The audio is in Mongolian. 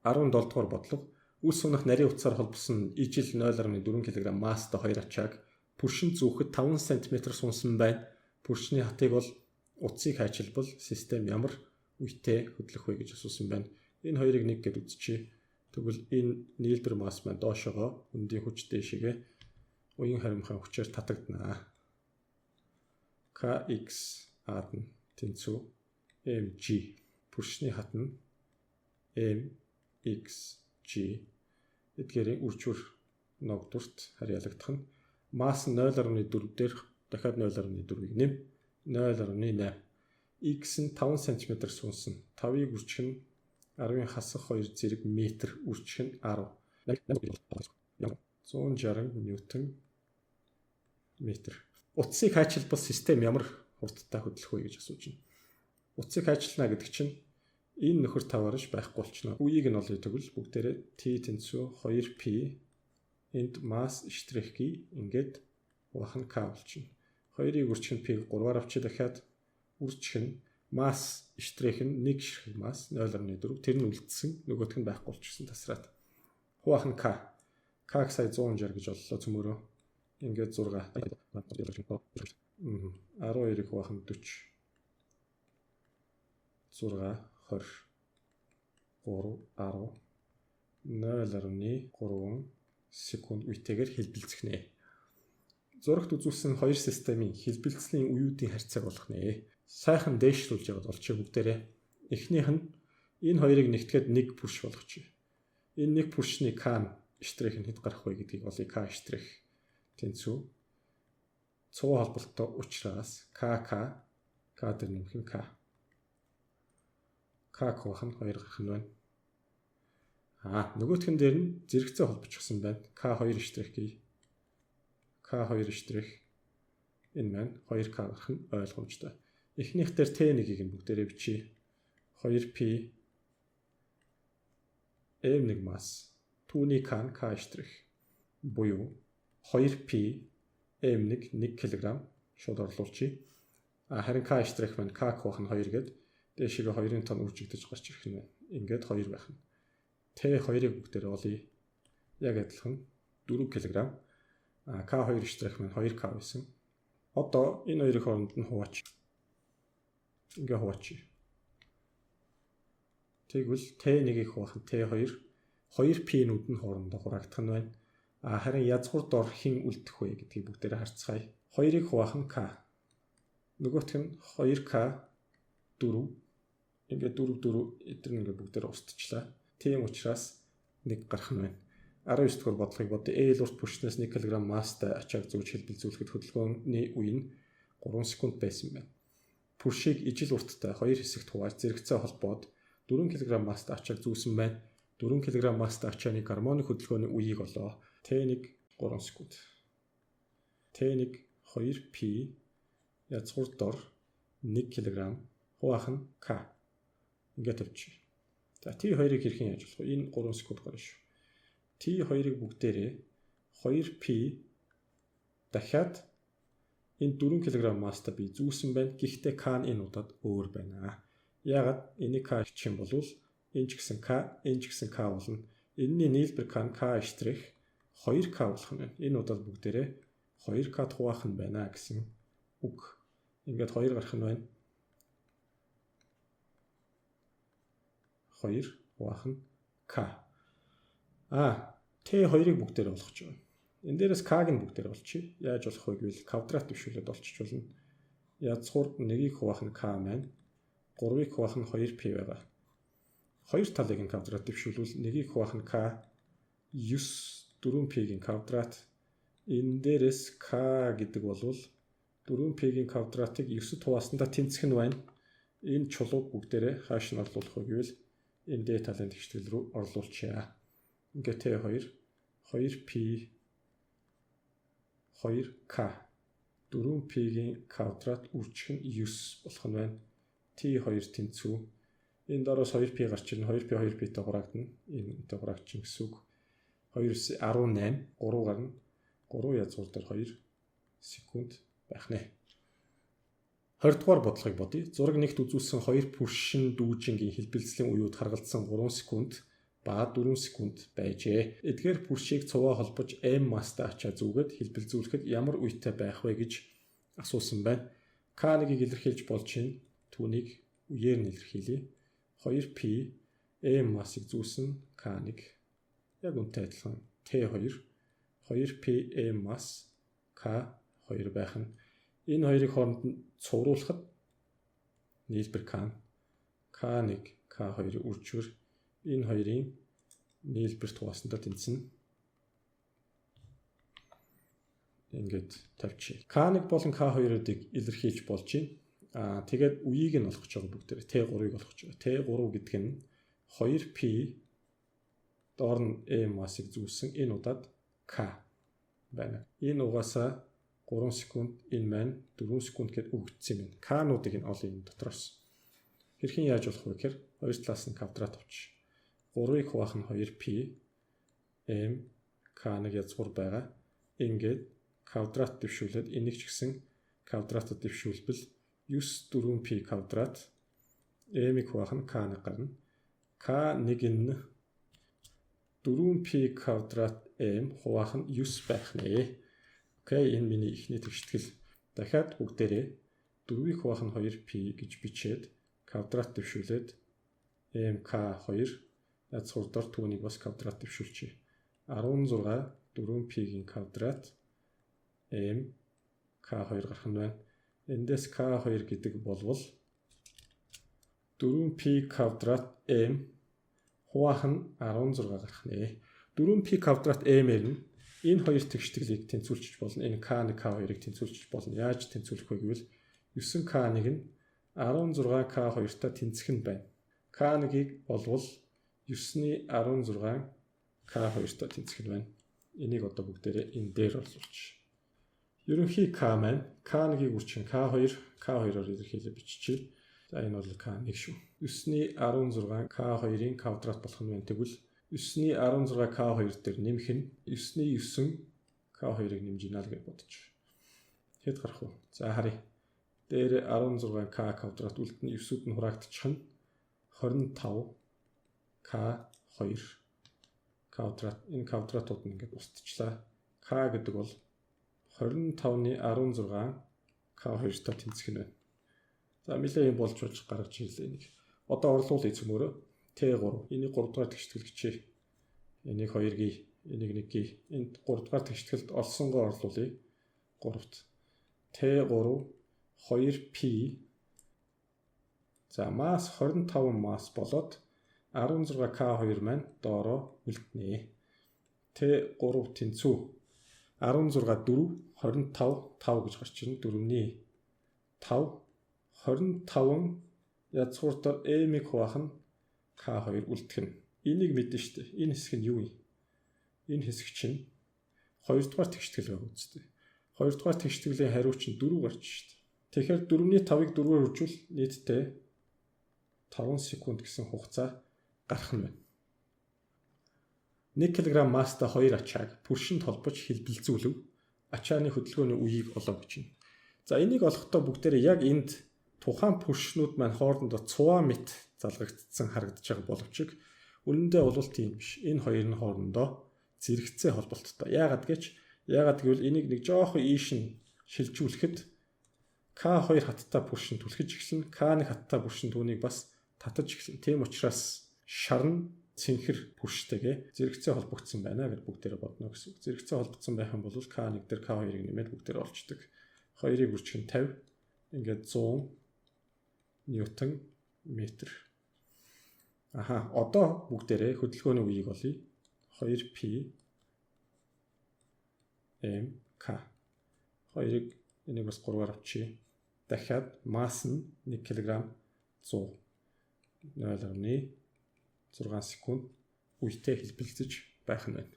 17 дугаар бодлого үс унах нарийн утсаар холбосон ижил 0.4 кг масстай 2 ачааг пүршин зүүхэд 5 см сунсан байна. Пүршний хатыг бол утсыг хайчилбал систем ямар үетэй хөдлөх вэ гэж асуусан байна. Энэ хоёрыг нэг гэд үзчихье. Тэгвэл энэ нийлбэр масс маань доошогоо өндийн хүч дээшгээ уян харимхайн хүчээр татагдана. Kx адна тэнцүү mg пүршний хат нь mxg эдгээрийн үржүүр ногдурт харьяалагдах нь масс 0.4 дээр дахиад 0.4-ийг нэм 0.8 x нь 5 см сунсан 5-ыг үржих нь 10-ын хасах 2 зэрэг метр үржих нь 10 160 ньютон метр. Утсыг хайчилбал систем ямар хурдтай хөдлөх вэ гэж асууж байна. Утсыг хайчилна гэдэг чинь энэ нөхөр таваарш байхгүй болчихно. Үеийг нь олъё тэгвэл бүгдээрээ t тэнцүү 2p энд масс штрихи ингээд хуваах нь k болчихно. 2-ыг үржих нь p 3-аар авчи дахиад үржих нь масс штрих нь 1 ширхэг масс 0.4 тэр нь үлдсэн нөгөөх нь байхгүй болчихсон тасраад. Хуваах нь k. K-г сая 160 гэж боллоо цөмөрөө. Ингээд 6 12-ыг хуваах нь 40 6 20 3 10 0.3 секунд үетэйгээр хэлбэлцэх. Зурагт үзүүлсэн хоёр системийн хэлбэлцлийн үеүүдийн харьцааг олох нэ. Сайхан дээшлүүлж яваад олчих бүгдээрээ. Эхнийх нь энэ хоёрыг нэгтгэхэд нэг пүрш болгочих. Энэ нэг пүршний k штрих нь хэд гарах вэ гэдгийг олъё. K штрих тэнцүү цуу холболттой учраас k дээр нэмэх нь k хуваах нь 2 гарах нь байна. Нөгөөх нь дээр нь зэрэгцээ холбочихсон байна. K2 штрих гээ. K2 штрих энэ маань 2k гарах нь ойлгомжтой. Эхнийх дээр T1-ийг нь бүгдээрээ бичиж 2p m1 масс түүний k штрих буюу 2p m1 1 кг шууд орлуулчих. Харин k штрих маань k хуваах нь 2 гээд дээшгээ 2-ын тон үржигдэж гарч ирэх нь байна. Ингээд 2 байх нь. T2-ыг бүгдээрээ олъё. Яг адилхан 4 кг. K2 штрих маань 2k байсан. Одоо энэ хоёрын хооронд нь хуваач. Ингээ хуваач. Тэгвэл T1-ийг хуваах нь T2 2p-нүүд нь хоорондоо хураагдах нь байна. Харин язгуур дор хэн үлдэх вэ гэдгийг бүгдээрээ харцгаая. 2-ыг хуваах нь k. Нөгөөх нь 2k 4 ингээд 4 эдгээр нь ингээд бүгдээрээ устчлаа. Тийм учраас 1 гарах нь байна. 19 дугаар бодлогыг бодъё. L урт пүршнээс 1 кг масстай ачааг зүүж хэлбэлзүүлэхэд хөдөлгөөний үе нь 3 секунд байсан байна. Пүршийг ижил урттай 2 хэсэгт хувааж зэрэгцээ холбоод 4 кг масстай ачааг зүүсэн байна. 4 кг масстай ачааны гармоник хөдөлгөөний үеийг олоо. T1 3 секунд. T1 2p язгуур дор 1 кг хуваах нь k. Ингээд тавьчих. За T2-ыг хэрхэн яаж болох вэ? Энэ 3 секунд гарна шүү. T2-ыг бүгдээрээ 2p дахиад энэ 4 кг масстай би зүүсэн байна. Гэхдээ k нь энэ удаад өөр байна. Яагаад энийг k гэх юм бол энэ ч гэсэн k, энэ ч гэсэн k болно. Энэний нийлбэр k штрих 2k болох нь байна. Энэ удаад бүгдээрээ 2k хуваах нь байна гэсэн үг. Ингээд 2 гарах нь байна. 2 хуваах нь k. T2-ыг бүгдээр болгож байгаа. Энэ дээрээс k-г нь бүгдээр болчих. Яаж болох вэ гэвэл квадрат төвшүүлээд олчих болно. Язгуур 1-ийг хуваах нь k маань 3-ыг хуваах нь 2p байгаа. Хоёр талыг нь квадрат төвшүүлвэл 1-ийг хуваах нь k 9 4p-ийн квадрат. Энэ дээрээс k гэдэг бол 4p-ийн квадратыг 9-д хуваасандаа тэнцэх нь байна. Энэ чулууг бүгдээрээ хааш нь орлуулах вэ гэвэл энэ дээд талын тэгштэл рүү орлуулчихъя. Ингээд T2 2p 2k 4p-ийн квадрат үржих нь 9 болох нь байна. T2 тэнцүү. Энэ дороос 2p гарч ирнэ. 2p 2p-тэй хураагдана. Энэтэй хураагдчих гэсэн үг. 2 18 3 гарна. 3 язгуур дээр 2 секунд байх нэ. 20 дугаар бодлогыг бодъё. Зураг нэгт үзүүлсэн 2 пүршин дүүжингийн хэлбэлцлийн үеуд харгалзсан 3 секунд ба 4 секунд байжээ. Эдгээр пүршийг цуваа холбож m масстай ачаа зүгээд хэлбэлзүүлэхэд ямар үетэй байх вэ гэж асуусан байна. K1-ыг илэрхийлж болж чинь түүнийг үеэр нь илэрхийлье. 2p m массыг зүүсэн K1 яг үнтэй адилхан T2 2p m масс K2 байх нь энэ хоёрыг хооронд нь цувруулахад нийлбэр K1 K2-ыг үржвэр энэ хоёрын нийлбэрт хуваасандаа тэнцэнэ. Ингээд тавьчих. K1 болон K2-ыг илэрхийлж болж байна. Тэгээд үеийг нь олгож байгаа бүгдээр T3-ыг олгож байгаа. T3 гэдэг нь 2p доор нь m массыг зүүсэн энэ удаад K байна. Энэ угаасаа 3 секунд энэ маань 4 секунд гэд өгөгдсөн юм. K-нуудыг нь олё энэ дотроос. Хэрхэн яаж болох вэ гэхээр хоёр талаас нь квадрат авчих. 3-ыг хуваах нь 2p m K1 язгуур байгаа. Ингээд квадрат дэвшүүлээд энийг ч гэсэн квадратад дэвшүүлбэл 9 4p квадрат m-ийг хуваах нь K1 гарна. K1 нь 4p квадрат m хуваах нь 9 байх нэ. Окей, энэ миний ихний тэгштгэл. Дахиад бүгдээрээ 4-ийг хуваах нь 2p гэж бичээд квадрат дэвшүүлээд mk2 язгуур дор түүнийг бас квадрат дэвшүүлчихье. 16 4p-ийн квадрат m k2 гарах нь байна. Эндээс k2 гэдэг болвол 4p квадрат m хуваах нь 16 гарах нэ. 4p квадрат m-ээр нь энэ хоёр тэгштгэлийг тэнцвүүлчих болно. Энэ k1 k2-ыг тэнцвүүлчих болно. Яаж тэнцвүүлэх вэ гэвэл 9k1-ыг нь 16k2-тай тэнцэх нь байна. K1-ыг болвол 9-ний 16 k2-тай тэнцэх нь байна. Энийг одоо бүгдээрээ энэ дээр оруулчих. Ерөнхий k маань k1-ыг үржих k2 k2-оор илэрхийлээ биччихье. За энэ бол k1 шүү. 9-ний 16 k2-ийн квадрат болох нь байна. Тэгвэл 9-ний 16 k2 дээр нэмэх нь 9-ний 9 k2-ыг нэмж ийна л гэж бодож. Хэд гарах вэ? За харъя. Дээр 16 k квадрат үлдэн 9-үүд нь хураагдчих нь 25 k2 квадрат. Энэ квадратууд нь ингээд устчлаа. K гэдэг бол 25-ны 16 k2-тай тэнцэх нь байна. За нэлээд юм болж гаргаж ирлээ энийг. Одоо орлуулъя цөмөрөө. T3. Энийг 3 дугаар тэгштгэл гэчээ. Энийг 2 гээ, энийг 1 гээ. Энд 3 дугаар тэгштгэлд олсонгоо орлуулъя. 3-т. T3 2p. За масс 25 масс болоод 16 k2 маань доороо үлднэ. T3 тэнцүү 16 4 25 5 гэж гарч ирнэ. 4-ний 5 25 язгуур дор m-ийг хуваах нь k2 үлдэх нь. Энийг мэднэ шүү дээ. Энэ хэсэг нь юу юм? Энэ хэсэг чинь 2 дугаар тэгштгэл байгаа үстэй. 2 дугаар тэгштгэлийн хариу чинь 4 гарч шүү дээ. Тэгэхээр 4-ний 5-ыг 4-оор үржүүл нийтдээ 5 секунд гэсэн хугацаа гарах нь байна. 1 кг масстай 2 ачааг пүршинд холбож хэлбэлзүүлв. Ачааны хөдөлгөөний үеийг олоо гэж байна. За энийг олохдоо бүгдээрээ яг энд тухайн пүршнүүд маань хоорондоо цуваа мэт залгагдсан харагдаж байгаа боловч үнэндээ бол тийм биш. Энэ хоёрын хоорондоо зэрэгцээ холболттой. Яагаад гэвэл энийг нэг жоохон ийш нь шилжүүлэхэд K2 хаттай пүршин түлхэж эхэлнэ. K1 хаттай пүршин түүнийг бас татаж эхэлнэ. Тийм учраас шарн цэнхэр пүрштэйгээ зэрэгцээ холбогдсон байна гэж бүгдээрээ бодно гэсэн. Зэрэгцээ холбогдсон байх юм бол K1 дээр K2-ыг нэмээд бүгдээрээ олждаг. 2-ыг үржих нь 50. Ингээд 100 ньютон метр. Одоо бүгдээрээ хөдөлгөөний үеийг олъё. 2p m k. 2-ыг энийг бас 3-аар авчия. Дахиад масс нь 1 кг 100 0.6 секунд үетэй хэлбэлцэж байх нь байна.